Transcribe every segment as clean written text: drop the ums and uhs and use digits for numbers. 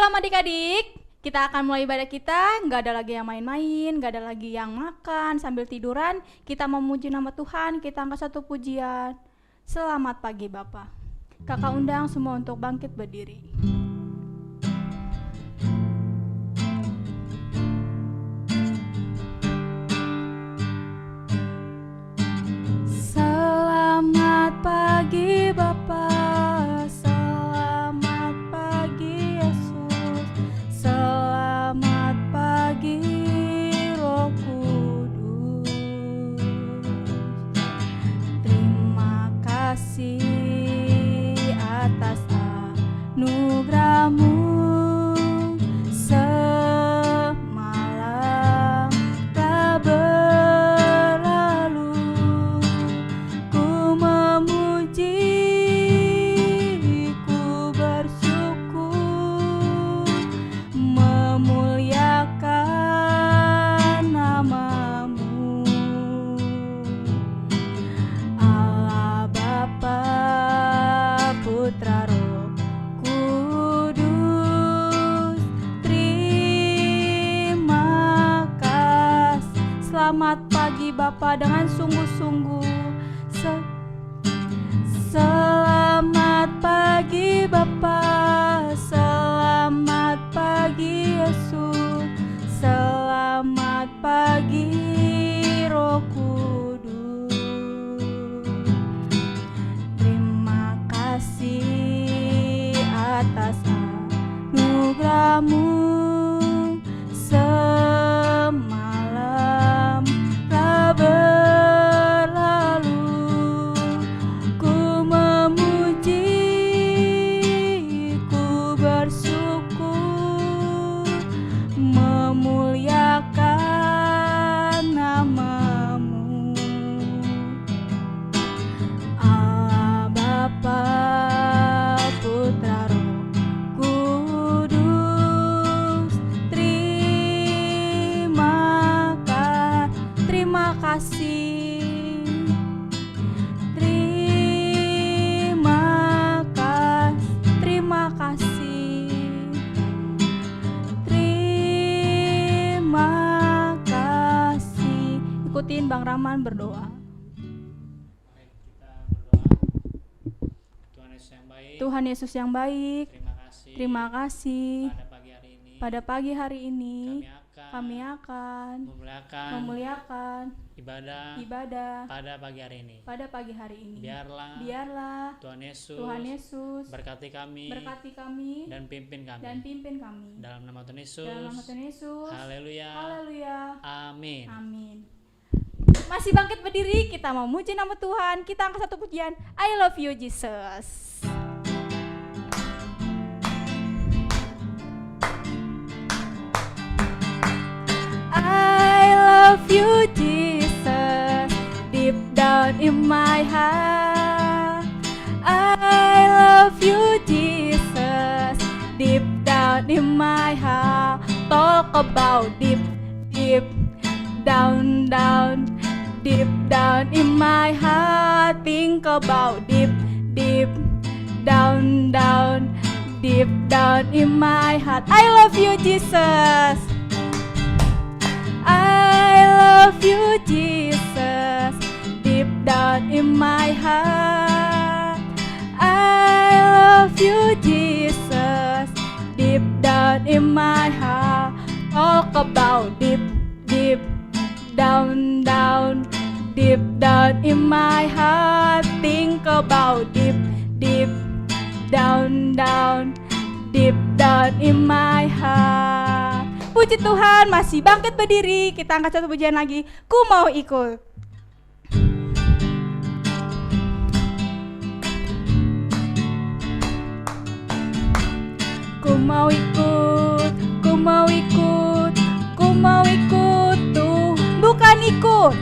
Shalom adik-adik, kita akan mulai ibadah kita. Gak ada lagi yang main-main, gak ada lagi yang makan sambil tiduran. Kita memuji nama Tuhan, kita angkat satu pujian. Selamat pagi Bapak. Kakak undang semua untuk bangkit berdiri. Selamat pagi Bapak. Atas anugerah-Mu semalam telah berlalu, ku memuji, ku bersyukur, memuliakan nama-Mu, Allah Bapa, Putra, Roh Kudus. Terima kasih. Selamat pagi Bapa dengan sungguh-sungguh. Selamat pagi Bapa. Selamat pagi Yesus. Selamat pagi Roh Kudus. Terima kasih atas anugerah-Mu semalam telah berlalu, ku memuji, ku bersyukur, memuliakan nama-Mu, Allah Bapa, Putra, Roh Kudus. Terima kasih. Terima kasih. Terima kasih. Terima kasih. Ikutin Bang Rahman berdoa. Tuhan Yesus yang baik, terima kasih. Pada pagi hari ini kami akan memuliakan ibadah pada pagi hari ini. Biarlah Tuhan Yesus berkati kami dan pimpin kami. Dalam nama Tuhan Yesus. Haleluya. Amin. Masih bangkit berdiri, kita mau muji nama Tuhan. Kita angkat satu pujian, I love you Jesus. I love you Jesus, deep down in my heart. I love you Jesus, deep down in my heart. Talk about deep down, deep down in my heart. Think about deep down, deep down in my heart. I love you Jesus. I love you Jesus, deep down in my heart. I love you Jesus, deep down in my heart. Talk about deep down, deep down in my heart. Think about deep down, deep down in my heart. Puji Tuhan, masih bangkit berdiri. Kita angkat satu pujian lagi, ku mau ikut. Ku mau ikut, ku mau ikut, ku mau ikut tuh. Bukan ikut,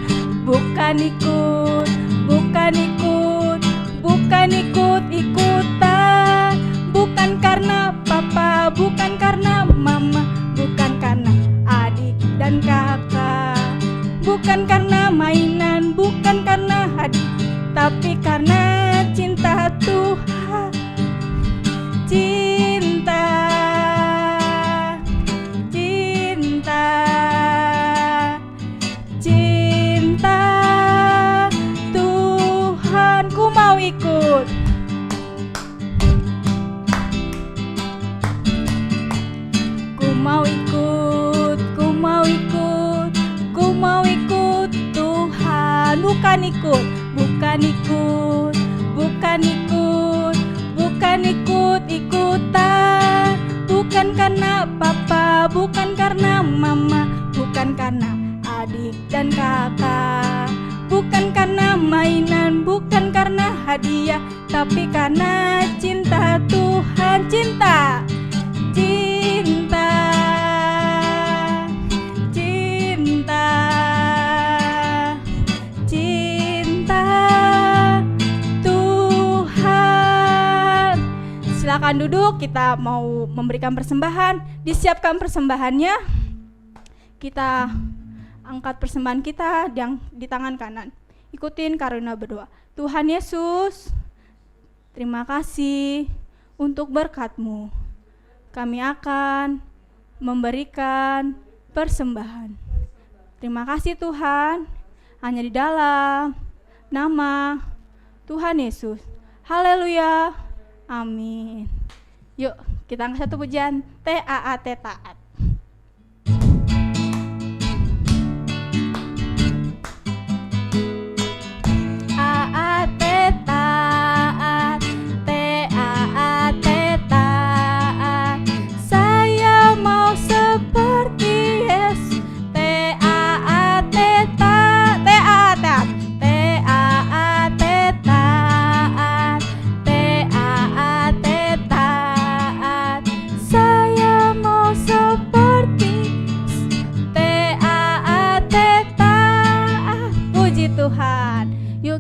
bukan ikut, bukan ikut, bukan ikut-ikutan. Bukan karena papa, bukan karena mama, bukan karena adik dan kakak, bukan karena mainan, bukan karena hadiah, tapi karena cinta Tuhan. Cinta bukan ikut, bukan ikut, bukan ikut, bukan ikut-ikutan. Bukan karena papa, bukan karena mama, bukan karena adik dan kakak, bukan karena mainan, bukan karena hadiah, tapi karena cinta Tuhan. Cinta, cinta, cinta, cinta Tuhan. Silakan duduk, kita mau memberikan persembahan. Disiapkan persembahannya. Kita angkat persembahan kita yang di tangan kanan. Ikutin Karolina berdoa. Tuhan Yesus, terima kasih untuk berkat-Mu. Kami akan memberikan persembahan. Terima kasih Tuhan, hanya di dalam nama Tuhan Yesus. Haleluya. Amin. Yuk, kita angkat satu pujian. Taat, taat.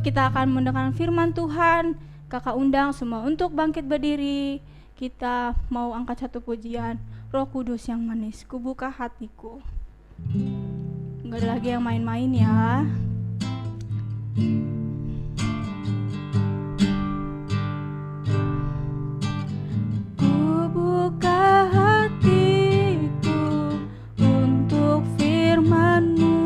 Kita akan mendengarkan firman Tuhan. Kakak undang semua untuk bangkit berdiri. Kita mau angkat satu pujian. Roh Kudus yang manis, ku buka hatiku. Enggak ada lagi yang main-main ya. Ku buka hatiku untuk firman-Mu.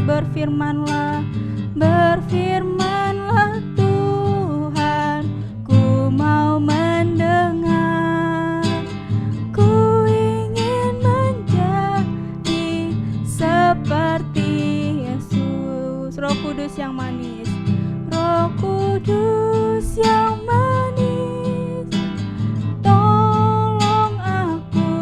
Berfirmanlah, berfirmanlah Tuhan, ku mau mendengar. Ku ingin menjadi seperti Yesus. Roh Kudus yang manis, Roh Kudus yang manis, tolong aku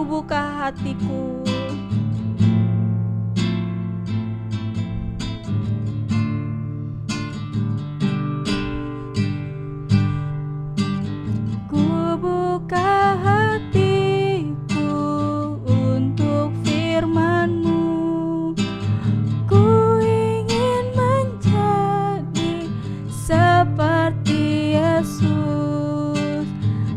buka hatiku. Ku buka hatiku untuk firman-Mu. Ku ingin menjadi seperti Yesus.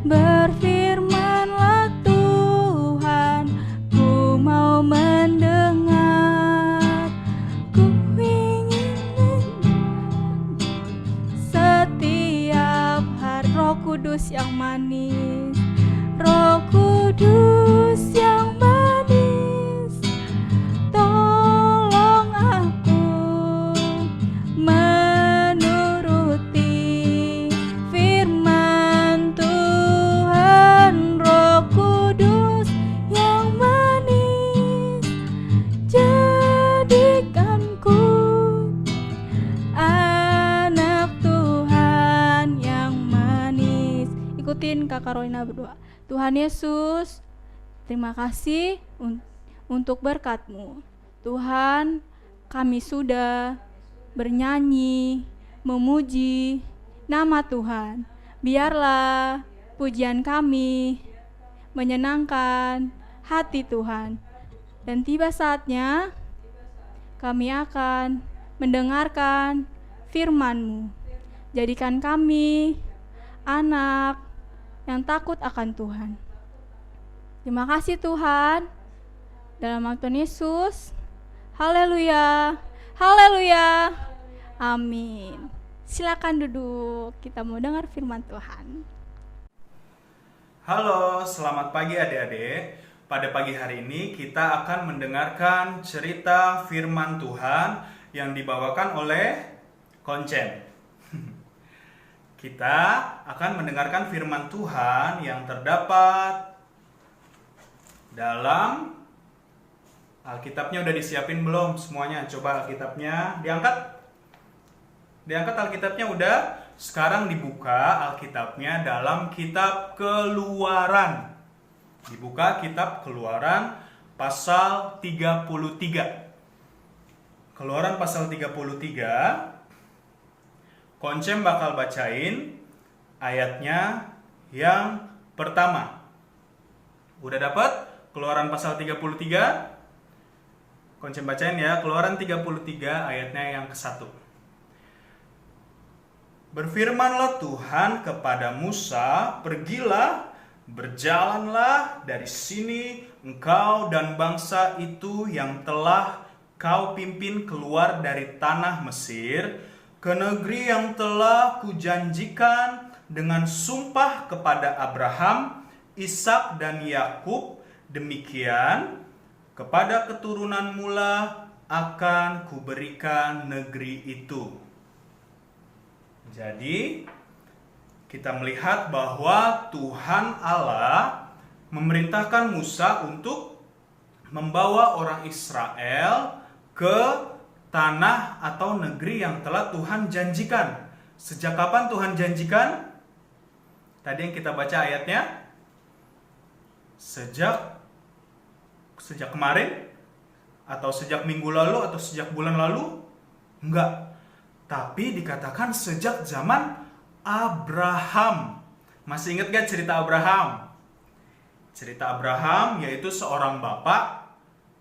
Berfirmanlah Tuhan, ku mau mendengar. Ku ingin menjadi setiap hari. Roh Kudus yang manis, Roh Kudus yang manis, tolong aku menuruti firman Tuhan. Roh Kudus yang manis, jadikanku anak Tuhan yang manis. Ikutin Kak Karolina berdoa. Tuhan Yesus, terima kasih untuk berkat-Mu. Tuhan, kami sudah bernyanyi, memuji nama Tuhan. Biarlah pujian kami menyenangkan hati Tuhan. Dan tiba saatnya kami akan mendengarkan firman-Mu. Jadikan kami anak yang takut akan Tuhan. Terima kasih Tuhan. Dalam nama Tuhan Yesus. Haleluya. Haleluya. Amin. Silakan duduk, kita mau dengar firman Tuhan. Halo, selamat pagi adik-adik. Pada pagi hari ini kita akan mendengarkan cerita firman Tuhan yang dibawakan oleh Koncem. Kita akan mendengarkan firman Tuhan yang terdapat dalam Alkitabnya. Udah disiapin belum semuanya? Coba Alkitabnya diangkat. Diangkat Alkitabnya udah. Sekarang dibuka Alkitabnya dalam kitab Keluaran. Dibuka kitab Keluaran pasal 33. Keluaran pasal 33. Koncem bakal bacain ayatnya yang pertama. Udah dapat Keluaran pasal 33? Koncem bacain ya, Keluaran 33 ayatnya yang ke-1. Berfirmanlah Tuhan kepada Musa, pergilah, berjalanlah dari sini engkau dan bangsa itu yang telah kau pimpin keluar dari tanah Mesir, ke negeri yang telah kujanjikan dengan sumpah kepada Abraham, Ishak dan Yakub. Demikian kepada keturunanmu lah akan kuberikan negeri itu. Jadi kita melihat bahwa Tuhan Allah memerintahkan Musa untuk membawa orang Israel ke tanah atau negeri yang telah Tuhan janjikan. Sejak kapan Tuhan janjikan? Tadi yang kita baca ayatnya. Sejak kemarin? Atau sejak minggu lalu? Atau sejak bulan lalu? Enggak. Tapi dikatakan sejak zaman Abraham. Masih ingat gak cerita Abraham? Cerita Abraham yaitu seorang bapak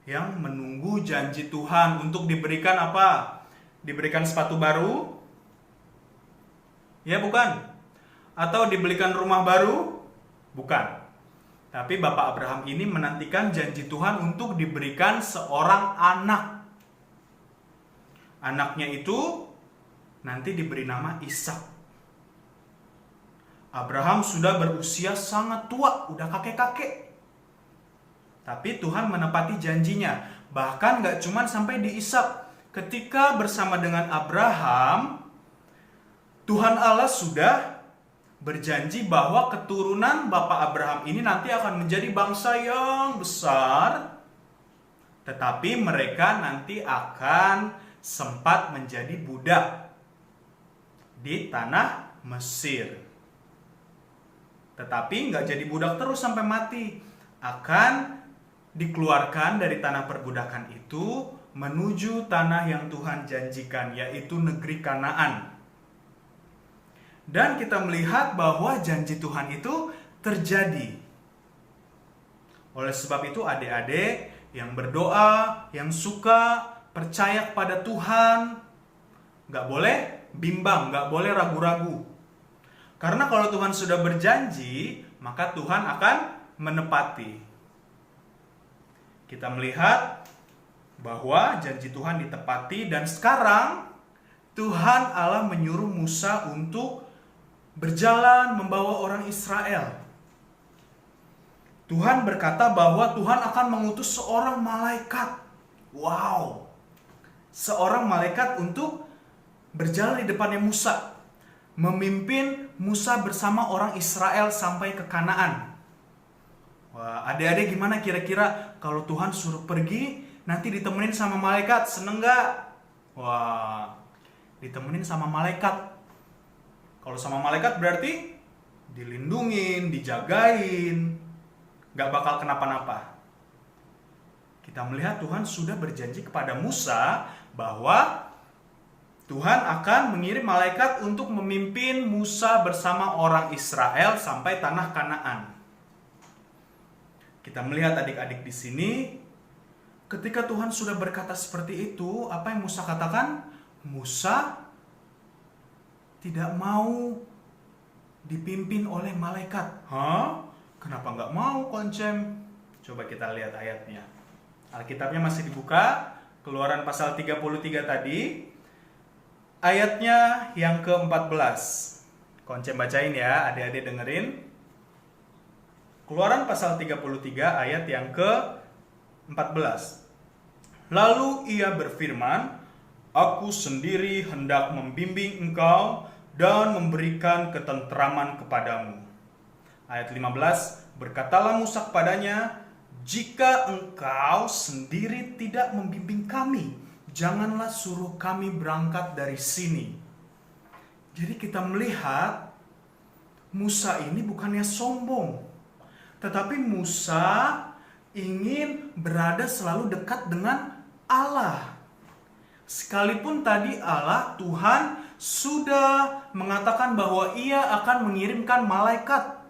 yang menunggu janji Tuhan untuk diberikan apa? Diberikan sepatu baru? Ya bukan? Atau dibelikan rumah baru? Bukan. Tapi bapak Abraham ini menantikan janji Tuhan untuk diberikan seorang anak. Anaknya itu nanti diberi nama Ishak. Abraham sudah berusia sangat tua, udah kakek-kakek. Tapi Tuhan menepati janjinya. Bahkan gak cuma sampai di Ishak. Ketika bersama dengan Abraham, Tuhan Allah sudah berjanji bahwa keturunan Bapak Abraham ini nanti akan menjadi bangsa yang besar. Tetapi mereka nanti akan sempat menjadi budak di tanah Mesir. Tetapi nggak jadi budak terus sampai mati. Akan dikeluarkan dari tanah perbudakan itu menuju tanah yang Tuhan janjikan, yaitu negeri Kanaan. Dan kita melihat bahwa janji Tuhan itu terjadi. Oleh sebab itu adik-adik yang berdoa, yang suka percaya kepada Tuhan, nggak boleh bimbang, nggak boleh ragu-ragu. Karena kalau Tuhan sudah berjanji, maka Tuhan akan menepati. Kita melihat bahwa janji Tuhan ditepati dan sekarang Tuhan Allah menyuruh Musa untuk berjalan membawa orang Israel. Tuhan berkata bahwa Tuhan akan mengutus seorang malaikat. Wow! Seorang malaikat untuk berjalan di depannya Musa, memimpin Musa bersama orang Israel sampai ke Kanaan. Wah, adik-adik gimana kira-kira kalau Tuhan suruh pergi, nanti ditemenin sama malaikat, seneng gak? Wah, ditemenin sama malaikat. Kalau sama malaikat berarti dilindungin, dijagain, gak bakal kenapa-napa. Kita melihat Tuhan sudah berjanji kepada Musa bahwa Tuhan akan mengirim malaikat untuk memimpin Musa bersama orang Israel sampai tanah Kanaan. Kita melihat adik-adik di sini, ketika Tuhan sudah berkata seperti itu, apa yang Musa katakan? Musa tidak mau dipimpin oleh malaikat. Hah? Kenapa nggak mau, Koncem? Coba kita lihat ayatnya. Alkitabnya masih dibuka, Keluaran pasal 33 tadi. ayatnya yang ke-14. Konce bacain ya, adik-adik dengerin. Keluaran pasal 33 ayat yang ke-14. Lalu ia berfirman, Aku sendiri hendak membimbing engkau dan memberikan ketentraman kepadamu. Ayat 15, berkatalah Musa kepadanya, Jika engkau sendiri tidak membimbing kami, janganlah suruh kami berangkat dari sini. Jadi kita melihat Musa ini bukannya sombong, tetapi Musa ingin berada selalu dekat dengan Allah. Sekalipun tadi Allah, Tuhan sudah mengatakan bahwa ia akan mengirimkan malaikat.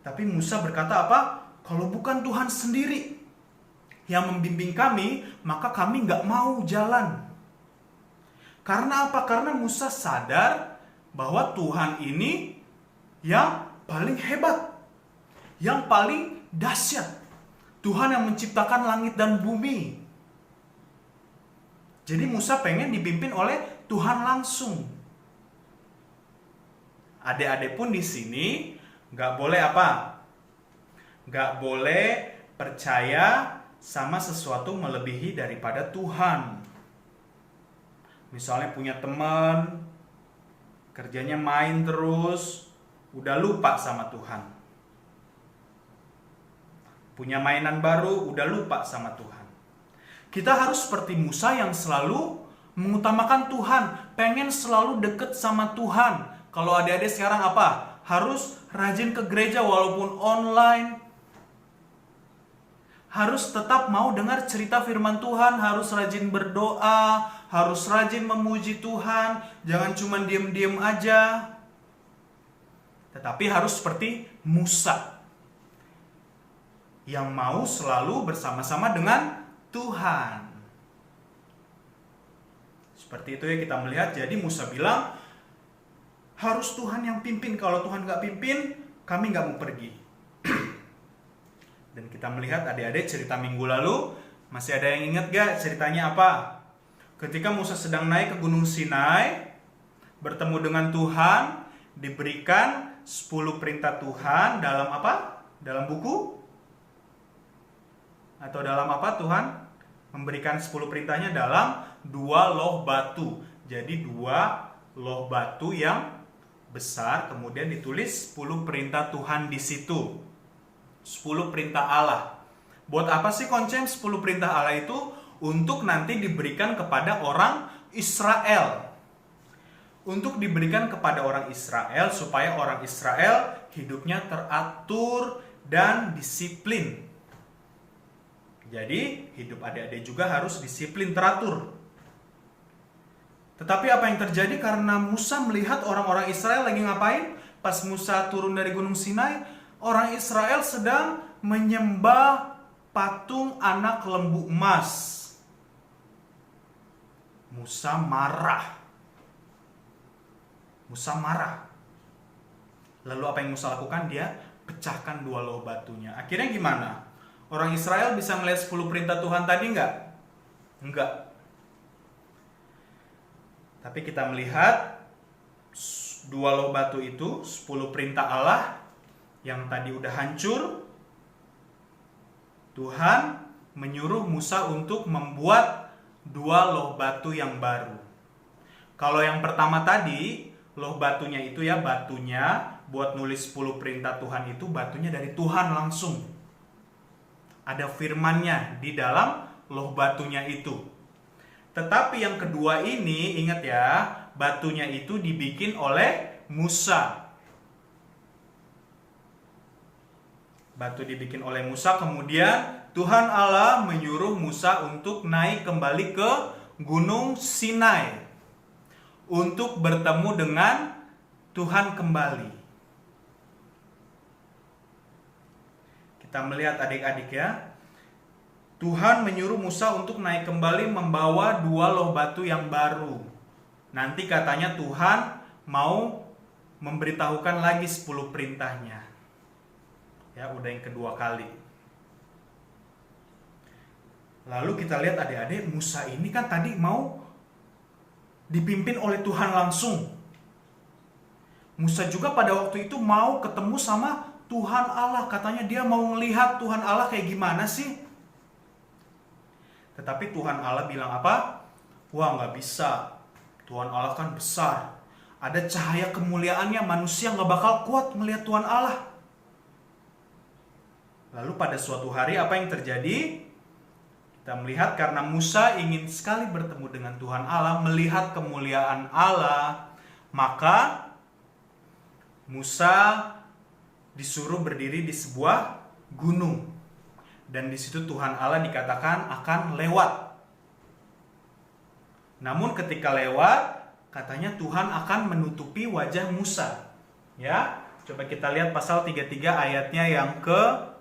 Tapi Musa berkata apa? Kalau bukan Tuhan sendiri yang membimbing kami, maka kami nggak mau jalan. Karena apa? Karena Musa sadar bahwa Tuhan ini yang paling hebat, yang paling dahsyat. Tuhan yang menciptakan langit dan bumi. Jadi Musa pengen dipimpin oleh Tuhan langsung. Adik-adik pun di sini nggak boleh apa? Nggak boleh percaya sama sesuatu melebihi daripada Tuhan. Misalnya punya teman, kerjanya main terus, udah lupa sama Tuhan. Punya mainan baru, udah lupa sama Tuhan. Kita harus seperti Musa yang selalu mengutamakan Tuhan, pengen selalu deket sama Tuhan. Kalau adik-adik sekarang apa? Harus rajin ke gereja walaupun online. Harus tetap mau dengar cerita firman Tuhan, harus rajin berdoa, harus rajin memuji Tuhan, jangan cuma diem-diem aja. Tetapi harus seperti Musa, yang mau selalu bersama-sama dengan Tuhan. Seperti itu ya kita melihat. Jadi Musa bilang, harus Tuhan yang pimpin. Kalau Tuhan gak pimpin, kami gak mau pergi. Dan kita melihat adik-adik cerita minggu lalu, masih ada yang ingat gak ceritanya apa? Ketika Musa sedang naik ke Gunung Sinai, bertemu dengan Tuhan, diberikan 10 perintah Tuhan dalam apa? Dalam buku? Atau dalam apa Tuhan memberikan 10 perintahnya? Dalam 2 loh batu. Jadi 2 loh batu yang besar, kemudian ditulis 10 perintah Tuhan di situ. 10 perintah Allah. Buat apa sih konsep 10 perintah Allah itu? Untuk nanti diberikan kepada orang Israel. Untuk diberikan kepada orang Israel supaya orang Israel hidupnya teratur dan disiplin. Jadi hidup adik-adik juga harus disiplin, teratur. Tetapi apa yang terjadi karena Musa melihat orang-orang Israel lagi ngapain? Pas Musa turun dari Gunung Sinai, orang Israel sedang menyembah patung anak lembu emas. Musa marah. Lalu apa yang Musa lakukan? Dia pecahkan 2 loh batunya. Akhirnya gimana? Orang Israel bisa melihat 10 perintah Tuhan tadi enggak? Enggak. Tapi kita melihat 2 loh batu itu, 10 perintah Allah yang tadi udah hancur. Tuhan menyuruh Musa untuk membuat 2 loh batu yang baru. Kalau yang pertama tadi, loh batunya itu ya, batunya buat nulis 10 perintah Tuhan itu batunya dari Tuhan langsung. Ada firman-Nya di dalam loh batunya itu. Tetapi yang kedua ini, ingat ya, batunya itu dibikin oleh Musa. Batu dibikin oleh Musa, kemudian Tuhan Allah menyuruh Musa untuk naik kembali ke Gunung Sinai untuk bertemu dengan Tuhan kembali. Kita melihat adik-adik ya, Tuhan menyuruh Musa untuk naik kembali membawa 2 loh batu yang baru. Nanti katanya Tuhan mau memberitahukan lagi 10 perintahnya. Ya, udah yang kedua kali. Lalu kita lihat adik-adik, Musa ini kan tadi mau dipimpin oleh Tuhan langsung. Musa juga pada waktu itu mau ketemu sama Tuhan Allah. Katanya dia mau melihat Tuhan Allah kayak gimana sih. Tetapi Tuhan Allah bilang apa? Wah, nggak bisa. Tuhan Allah kan besar. Ada cahaya kemuliaannya, manusia nggak bakal kuat melihat Tuhan Allah. Lalu pada suatu hari apa yang terjadi? Kita melihat karena Musa ingin sekali bertemu dengan Tuhan Allah, melihat kemuliaan Allah, maka Musa disuruh berdiri di sebuah gunung. Dan di situ Tuhan Allah dikatakan akan lewat. Namun ketika lewat, katanya Tuhan akan menutupi wajah Musa. Ya, coba kita lihat pasal 33 ayatnya yang ke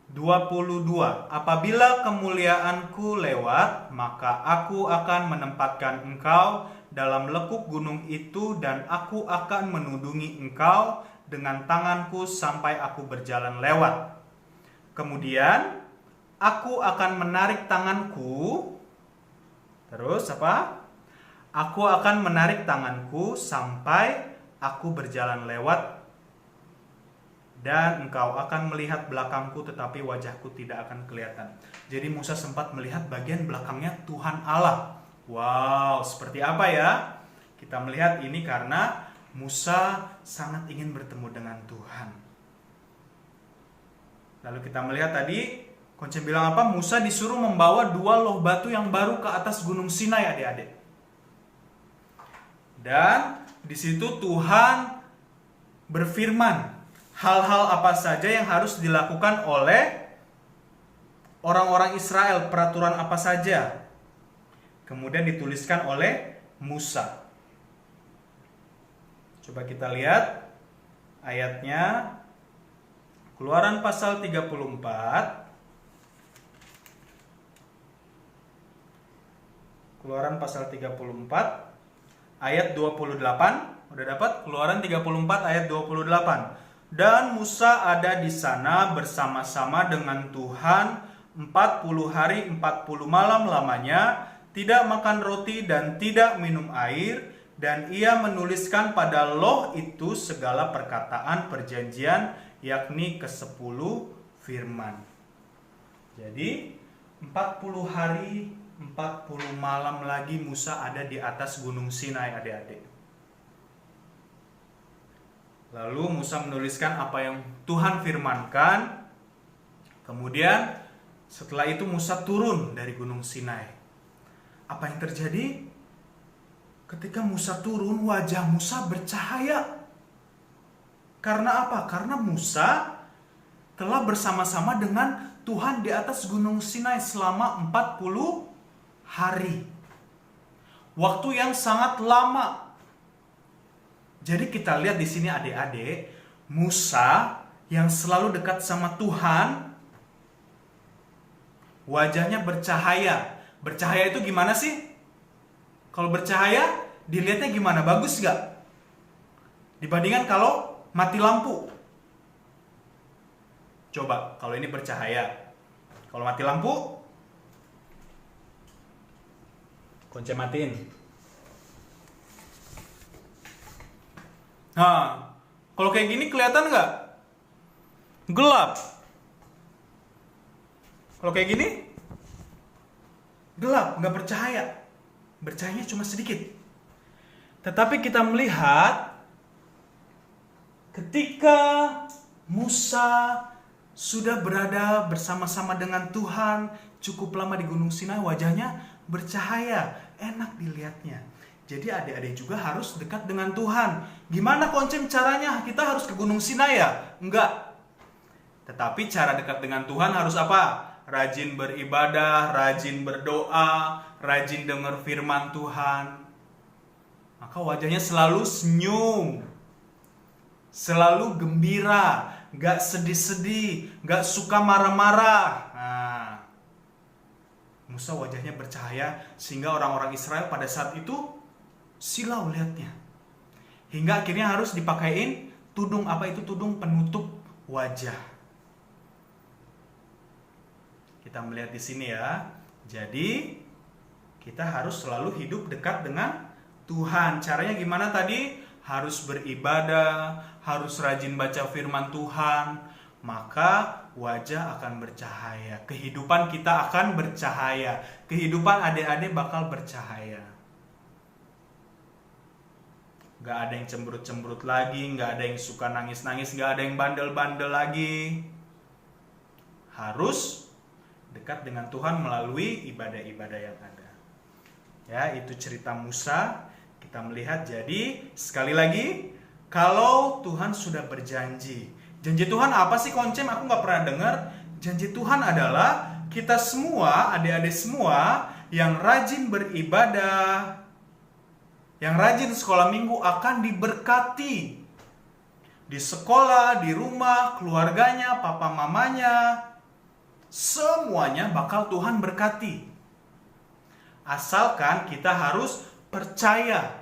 22. Apabila kemuliaanku lewat, maka aku akan menempatkan engkau dalam lekuk gunung itu, dan aku akan menudungi engkau dengan tanganku sampai aku berjalan lewat. Kemudian aku akan menarik tanganku. Terus apa? Aku akan menarik tanganku sampai aku berjalan lewat, dan engkau akan melihat belakangku tetapi wajahku tidak akan kelihatan. Jadi Musa sempat melihat bagian belakangnya Tuhan Allah. Wow, seperti apa ya? Kita melihat ini karena Musa sangat ingin bertemu dengan Tuhan. Lalu kita melihat tadi, Konce bilang apa? Musa disuruh membawa 2 loh batu yang baru ke atas gunung Sinai, adik-adik. Dan di situ Tuhan berfirman hal-hal apa saja yang harus dilakukan oleh orang-orang Israel, peraturan apa saja. Kemudian dituliskan oleh Musa. Coba kita lihat ayatnya. Keluaran pasal 34. Keluaran pasal 34 ayat 28. Udah dapat? Keluaran 34 ayat 28. Dan Musa ada di sana bersama-sama dengan Tuhan 40 hari 40 malam lamanya, tidak makan roti dan tidak minum air, dan ia menuliskan pada loh itu segala perkataan perjanjian, yakni ke-10 firman. Jadi 40 hari 40 malam lagi Musa ada di atas gunung Sinai, adik-adik. Lalu Musa menuliskan apa yang Tuhan firmankan. Kemudian setelah itu Musa turun dari gunung Sinai. Apa yang terjadi? Ketika Musa turun, wajah Musa bercahaya. Karena apa? Karena Musa telah bersama-sama dengan Tuhan di atas gunung Sinai selama 40 hari. Waktu yang sangat lama. Jadi kita lihat di sini adik-adik, Musa yang selalu dekat sama Tuhan, wajahnya bercahaya. Bercahaya itu gimana sih? Kalau bercahaya, dilihatnya gimana? Bagus gak? Dibandingkan kalau mati lampu. Coba, kalau ini bercahaya. Kalau mati lampu, kunci matiin. Nah, kalau kayak gini kelihatan nggak? Gelap. Kalau kayak gini, gelap, nggak bercahaya. Bercahayanya cuma sedikit. Tetapi kita melihat ketika Musa sudah berada bersama-sama dengan Tuhan cukup lama di Gunung Sinai, wajahnya bercahaya, enak dilihatnya. Jadi adik-adik juga harus dekat dengan Tuhan. Gimana konsep caranya? Kita harus ke Gunung Sinai ya? Enggak. Tetapi cara dekat dengan Tuhan harus apa? Rajin beribadah, rajin berdoa, rajin dengar firman Tuhan. Maka wajahnya selalu senyum, selalu gembira, gak sedih-sedih, gak suka marah-marah. Nah, Musa wajahnya bercahaya sehingga orang-orang Israel pada saat itu silau lihatnya. Hingga akhirnya harus dipakaiin tudung, apa itu tudung penutup wajah. Kita melihat di sini ya. Jadi kita harus selalu hidup dekat dengan Tuhan. Caranya gimana tadi? Harus beribadah, harus rajin baca firman Tuhan, maka wajah akan bercahaya. Kehidupan kita akan bercahaya. Kehidupan adik-adik bakal bercahaya. Gak ada yang cemberut-cemberut lagi, gak ada yang suka nangis-nangis, gak ada yang bandel-bandel lagi. Harus dekat dengan Tuhan melalui ibadah-ibadah yang ada. Ya, itu cerita Musa. Kita melihat, jadi sekali lagi, kalau Tuhan sudah berjanji. Janji Tuhan apa sih, Koncem? Aku gak pernah dengar. Janji Tuhan adalah kita semua, adik-adik semua yang rajin beribadah, yang rajin sekolah minggu akan diberkati. Di sekolah, di rumah, keluarganya, papa mamanya, semuanya bakal Tuhan berkati. Asalkan kita harus percaya.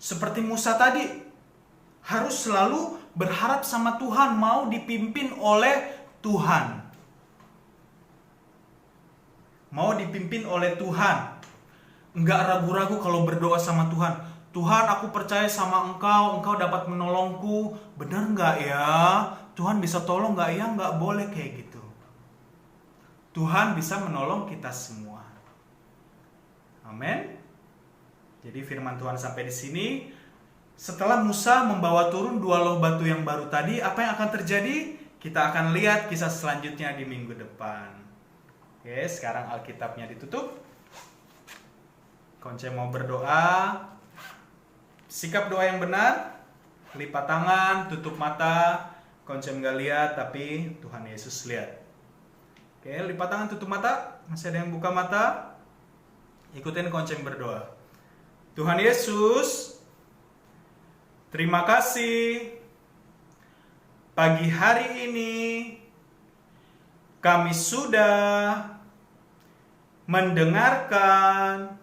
Seperti Musa tadi, harus selalu berharap sama Tuhan, mau dipimpin oleh Tuhan. Mau dipimpin oleh Tuhan. Enggak ragu-ragu kalau berdoa sama Tuhan. Tuhan, aku percaya sama Engkau, Engkau dapat menolongku. Benar enggak ya? Tuhan bisa tolong enggak ya? Enggak boleh kayak gitu. Tuhan bisa menolong kita semua. Amin. Jadi firman Tuhan sampai di sini. Setelah Musa membawa turun 2 loh batu yang baru tadi, apa yang akan terjadi? Kita akan lihat kisah selanjutnya di minggu depan. Oke, sekarang Alkitabnya ditutup. Konce mau berdoa. Sikap doa yang benar. Lipat tangan, tutup mata. Konce nggak lihat, tapi Tuhan Yesus lihat. Oke, lipat tangan, tutup mata. Masih ada yang buka mata? Ikutin Konce berdoa. Tuhan Yesus, terima kasih. Pagi hari ini kami sudah mendengarkan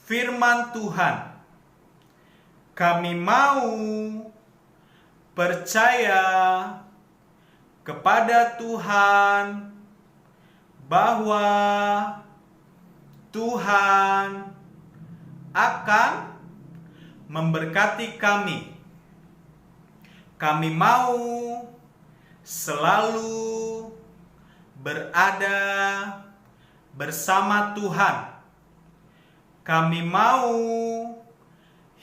firman Tuhan. Kami mau percaya kepada Tuhan bahwa Tuhan akan memberkati kami. Kami mau selalu berada bersama Tuhan. Kami mau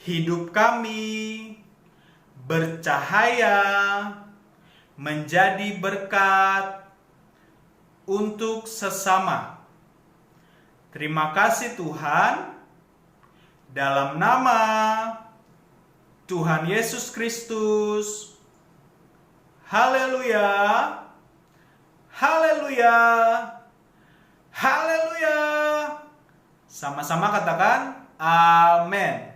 hidup kami bercahaya, menjadi berkat untuk sesama. Terima kasih Tuhan. Dalam nama Tuhan Yesus Kristus. Haleluya. Haleluya. Haleluya. Sama-sama katakan amin.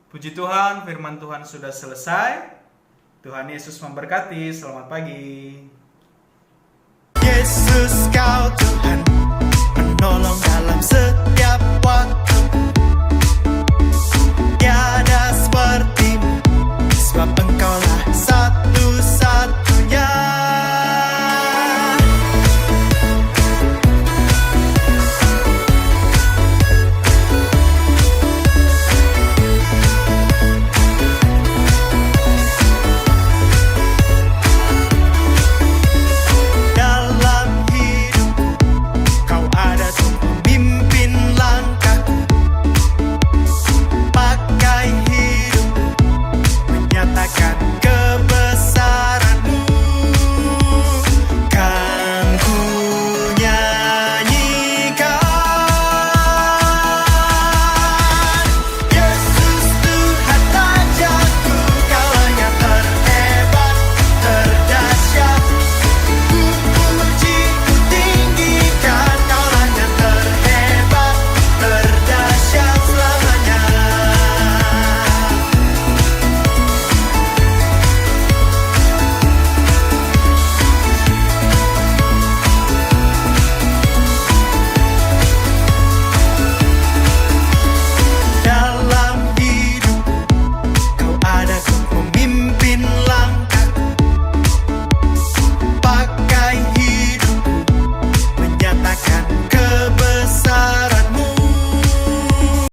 Puji Tuhan, firman Tuhan sudah selesai. Tuhan Yesus memberkati. Selamat pagi.